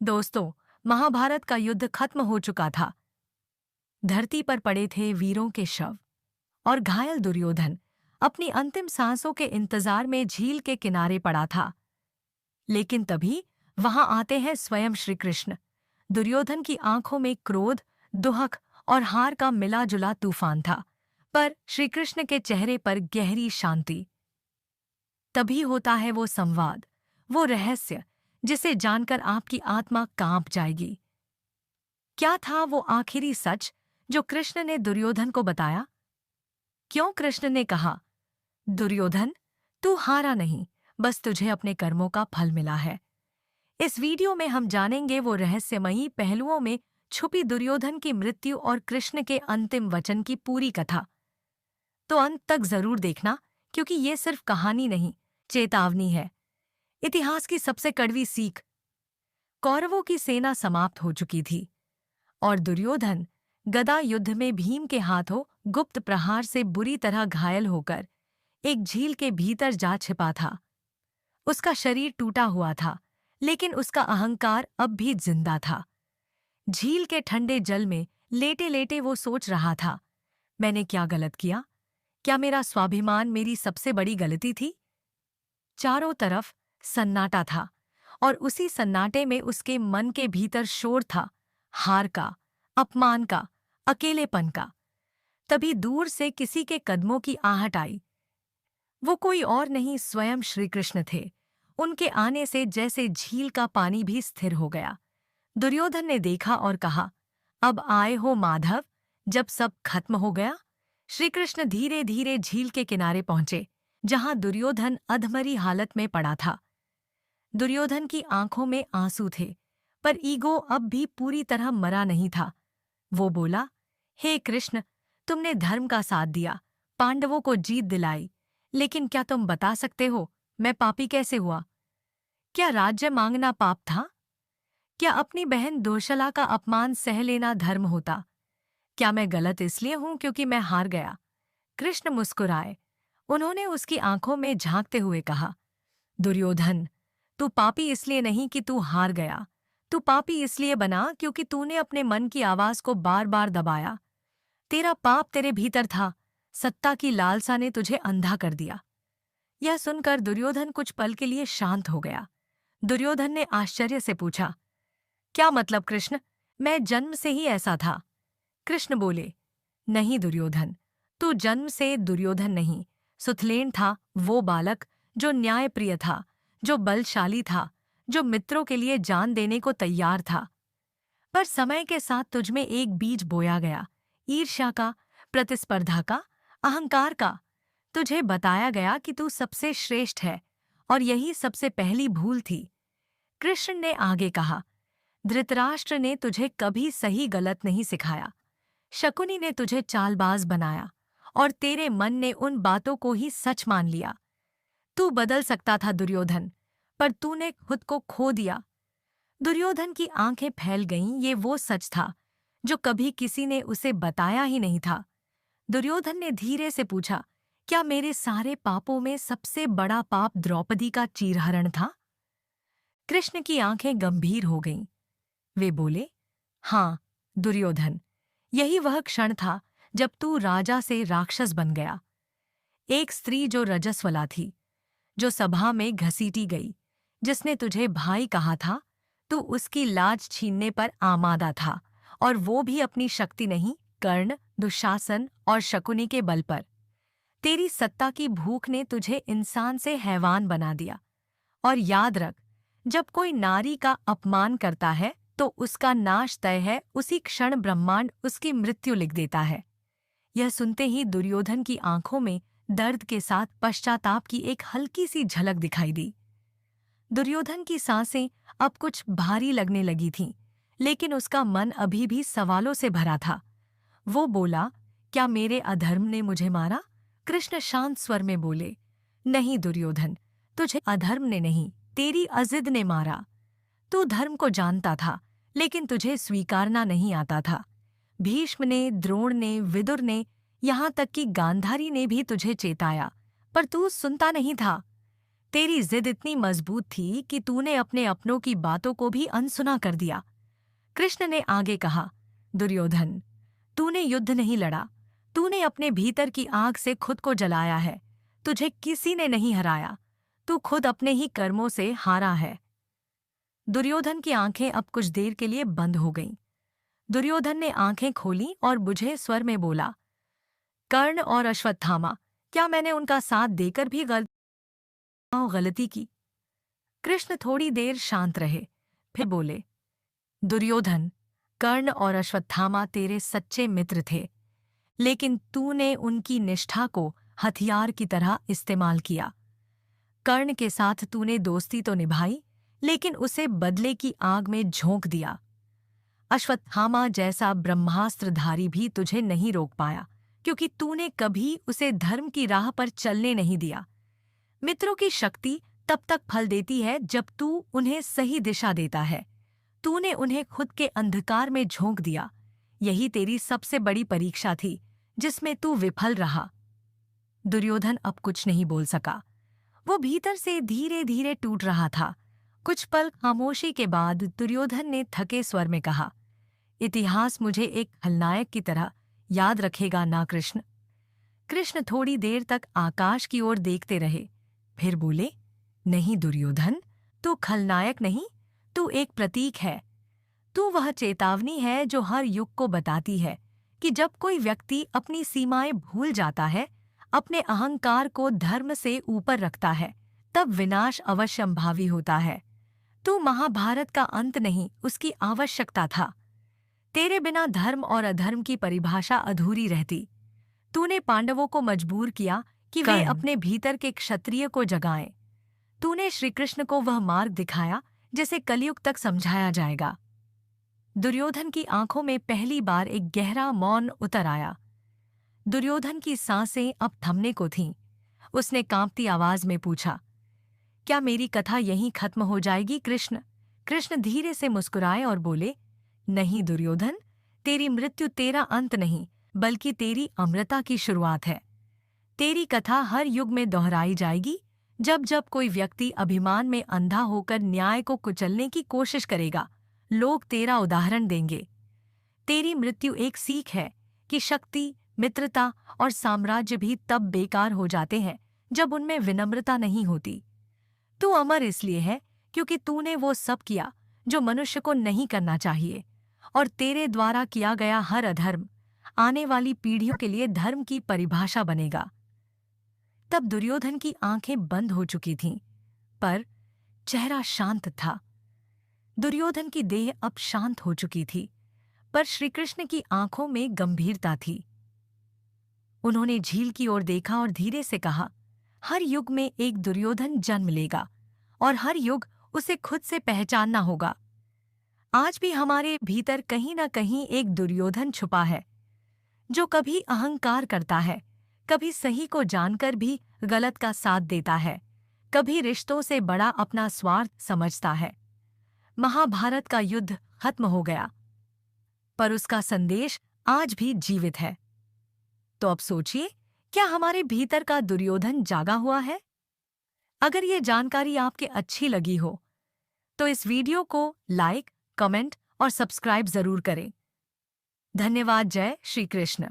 दोस्तों, महाभारत का युद्ध खत्म हो चुका था। धरती पर पड़े थे वीरों के शव और घायल दुर्योधन अपनी अंतिम सांसों के इंतजार में झील के किनारे पड़ा था। लेकिन तभी वहां आते हैं स्वयं श्री कृष्ण। दुर्योधन की आंखों में क्रोध, दुहक और हार का मिला जुला तूफान था, पर श्री कृष्ण के चेहरे पर गहरी शांति। तभी होता है वो संवाद, वो रहस्य जिसे जानकर आपकी आत्मा कांप जाएगी। क्या था वो आखिरी सच जो कृष्ण ने दुर्योधन को बताया? क्यों कृष्ण ने कहा, दुर्योधन, तू हारा नहीं, बस तुझे अपने कर्मों का फल मिला है। इस वीडियो में हम जानेंगे वो रहस्यमयी पहलुओं में छुपी दुर्योधन की मृत्यु और कृष्ण के अंतिम वचन की पूरी कथा। तो अंत तक जरूर देखना, क्योंकि ये सिर्फ कहानी नहीं, चेतावनी है। इतिहास की सबसे कड़वी सीख। कौरवों की सेना समाप्त हो चुकी थी और दुर्योधन गदा युद्ध में भीम के हाथों गुप्त प्रहार से बुरी तरह घायल होकर एक झील के भीतर जा छिपा था। उसका शरीर टूटा हुआ था, लेकिन उसका अहंकार अब भी जिंदा था। झील के ठंडे जल में लेटे लेटे वो सोच रहा था, मैंने क्या गलत किया? क्या मेरा स्वाभिमान मेरी सबसे बड़ी गलती थी? चारों तरफ सन्नाटा था और उसी सन्नाटे में उसके मन के भीतर शोर था, हार का, अपमान का, अकेलेपन का। तभी दूर से किसी के कदमों की आहट आई। वो कोई और नहीं, स्वयं श्री कृष्ण थे। उनके आने से जैसे झील का पानी भी स्थिर हो गया। दुर्योधन ने देखा और कहा, अब आए हो माधव, जब सब खत्म हो गया? श्री कृष्ण धीरे धीरे झील के किनारे पहुंचे, जहां दुर्योधन अधमरी हालत में पड़ा था। दुर्योधन की आंखों में आंसू थे, पर ईगो अब भी पूरी तरह मरा नहीं था। वो बोला, हे कृष्ण, तुमने धर्म का साथ दिया, पांडवों को जीत दिलाई, लेकिन क्या तुम बता सकते हो मैं पापी कैसे हुआ? क्या राज्य मांगना पाप था? क्या अपनी बहन दुर्शला का अपमान सह लेना धर्म होता? क्या मैं गलत इसलिए हूं क्योंकि मैं हार गया? कृष्ण मुस्कुराए। उन्होंने उसकी आंखों में झांकते हुए कहा, दुर्योधन, तू पापी इसलिए नहीं कि तू हार गया। तू पापी इसलिए बना क्योंकि तूने अपने मन की आवाज को बार बार दबाया। तेरा पाप तेरे भीतर था, सत्ता की लालसा ने तुझे अंधा कर दिया। यह सुनकर दुर्योधन कुछ पल के लिए शांत हो गया। दुर्योधन ने आश्चर्य से पूछा, क्या मतलब कृष्ण? मैं जन्म से ही ऐसा था। कृष्ण बोले, नहीं दुर्योधन, तू जन्म से दुर्योधन नहीं, सुथलेन था, वो बालक जो न्यायप्रिय था, जो बलशाली था, जो मित्रों के लिए जान देने को तैयार था। पर समय के साथ तुझमें एक बीज बोया गया, ईर्ष्या का, प्रतिस्पर्धा का, अहंकार का। तुझे बताया गया कि तू सबसे श्रेष्ठ है, और यही सबसे पहली भूल थी। कृष्ण ने आगे कहा, धृतराष्ट्र ने तुझे कभी सही गलत नहीं सिखाया। शकुनी ने तुझे चालबाज बनाया और तेरे मन ने उन बातों को ही सच मान लिया। तू बदल सकता था दुर्योधन, पर तूने खुद को खो दिया। दुर्योधन की आंखें फैल गईं। ये वो सच था जो कभी किसी ने उसे बताया ही नहीं था। दुर्योधन ने धीरे से पूछा, क्या मेरे सारे पापों में सबसे बड़ा पाप द्रौपदी का चीरहरण था? कृष्ण की आंखें गंभीर हो गईं। वे बोले, हाँ दुर्योधन, यही वह क्षण था जब तू राजा से राक्षस बन गया। एक स्त्री जो रजस्वला थी, जो सभा में घसीटी गई, जिसने तुझे भाई कहा था, तू उसकी लाज छीनने पर आमादा था, और वो भी अपनी शक्ति नहीं, कर्ण, दुशासन और शकुनी के बल पर। तेरी सत्ता की भूख ने तुझे इंसान से हैवान बना दिया। और याद रख, जब कोई नारी का अपमान करता है तो उसका नाश तय है। उसी क्षण ब्रह्मांड उसकी मृत्यु लिख देता है। यह सुनते ही दुर्योधन की आंखों में दर्द के साथ पश्चाताप की एक हल्की सी झलक दिखाई दी। दुर्योधन की सांसें अब कुछ भारी लगने लगी थीं, लेकिन उसका मन अभी भी सवालों से भरा था। वो बोला, क्या मेरे अधर्म ने मुझे मारा? कृष्ण शांत स्वर में बोले, नहीं दुर्योधन, तुझे अधर्म ने नहीं, तेरी अजिद ने मारा। तू धर्म को जानता था, लेकिन तुझे स्वीकारना नहीं आता था। भीष्म ने, द्रोण ने, विदुर ने, यहाँ तक कि गांधारी ने भी तुझे चेताया, पर तू सुनता नहीं था। तेरी जिद इतनी मजबूत थी कि तूने अपने अपनों की बातों को भी अनसुना कर दिया। कृष्ण ने आगे कहा, दुर्योधन, तूने युद्ध नहीं लड़ा, तूने अपने भीतर की आग से खुद को जलाया है। तुझे किसी ने नहीं हराया, तू खुद अपने ही कर्मों से हारा है। दुर्योधन की आंखें अब कुछ देर के लिए बंद हो गईं। दुर्योधन ने आंखें खोली और बुझे स्वर में बोला, कर्ण और अश्वत्थामा, क्या मैंने उनका साथ देकर भी गलती की? कृष्ण थोड़ी देर शांत रहे, फिर बोले, दुर्योधन, कर्ण और अश्वत्थामा तेरे सच्चे मित्र थे, लेकिन तूने उनकी निष्ठा को हथियार की तरह इस्तेमाल किया। कर्ण के साथ तूने दोस्ती तो निभाई, लेकिन उसे बदले की आग में झोंक दिया। अश्वत्थामा जैसा ब्रह्मास्त्रधारी भी तुझे नहीं रोक पाया, क्योंकि तूने कभी उसे धर्म की राह पर चलने नहीं दिया। मित्रों की शक्ति तब तक फल देती है जब तू उन्हें सही दिशा देता है। तूने उन्हें खुद के अंधकार में झोंक दिया। यही तेरी सबसे बड़ी परीक्षा थी, जिसमें तू विफल रहा। दुर्योधन अब कुछ नहीं बोल सका। वो भीतर से धीरे धीरे टूट रहा था। कुछ पल खामोशी के बाद दुर्योधन ने थके स्वर में कहा, इतिहास मुझे एक खलनायक की तरह याद रखेगा ना कृष्ण? कृष्ण थोड़ी देर तक आकाश की ओर देखते रहे, फिर बोले, नहीं दुर्योधन, तू खलनायक नहीं, तू एक प्रतीक है। तू वह चेतावनी है जो हर युग को बताती है कि जब कोई व्यक्ति अपनी सीमाएं भूल जाता है, अपने अहंकार को धर्म से ऊपर रखता है, तब विनाश अवश्यंभावी होता है। तू महाभारत का अंत नहीं, उसकी आवश्यकता था। तेरे बिना धर्म और अधर्म की परिभाषा अधूरी रहती। तूने पांडवों को मजबूर किया कि वे अपने भीतर के क्षत्रिय को जगाएं। तूने श्रीकृष्ण को वह मार्ग दिखाया जिसे कलयुग तक समझाया जाएगा। दुर्योधन की आंखों में पहली बार एक गहरा मौन उतर आया। दुर्योधन की सांसें अब थमने को थीं। उसने कांपती आवाज में पूछा, क्या मेरी कथा यहीं खत्म हो जाएगी कृष्ण? कृष्ण धीरे से मुस्कुराए और बोले, नहीं दुर्योधन, तेरी मृत्यु तेरा अंत नहीं, बल्कि तेरी अमरता की शुरुआत है। तेरी कथा हर युग में दोहराई जाएगी। जब जब कोई व्यक्ति अभिमान में अंधा होकर न्याय को कुचलने की कोशिश करेगा, लोग तेरा उदाहरण देंगे। तेरी मृत्यु एक सीख है कि शक्ति, मित्रता और साम्राज्य भी तब बेकार हो जाते हैं जब उनमें विनम्रता नहीं होती। तू अमर इसलिए है क्योंकि तूने वो सब किया जो मनुष्य को नहीं करना चाहिए, और तेरे द्वारा किया गया हर अधर्म आने वाली पीढ़ियों के लिए धर्म की परिभाषा बनेगा। तब दुर्योधन की आंखें बंद हो चुकी थीं, पर चेहरा शांत था। दुर्योधन की देह अब शांत हो चुकी थी, पर श्रीकृष्ण की आंखों में गंभीरता थी। उन्होंने झील की ओर देखा और धीरे से कहा, हर युग में एक दुर्योधन जन्म लेगा, और हर युग उसे खुद से पहचानना होगा। आज भी हमारे भीतर कहीं न कहीं एक दुर्योधन छुपा है, जो कभी अहंकार करता है, कभी सही को जानकर भी गलत का साथ देता है, कभी रिश्तों से बड़ा अपना स्वार्थ समझता है। महाभारत का युद्ध खत्म हो गया, पर उसका संदेश आज भी जीवित है। तो अब सोचिए, क्या हमारे भीतर का दुर्योधन जागा हुआ है? अगर ये जानकारी आपके अच्छी लगी हो, तो इस वीडियो को लाइक, कमेंट और सब्सक्राइब जरूर करें। धन्यवाद। जय श्री कृष्ण।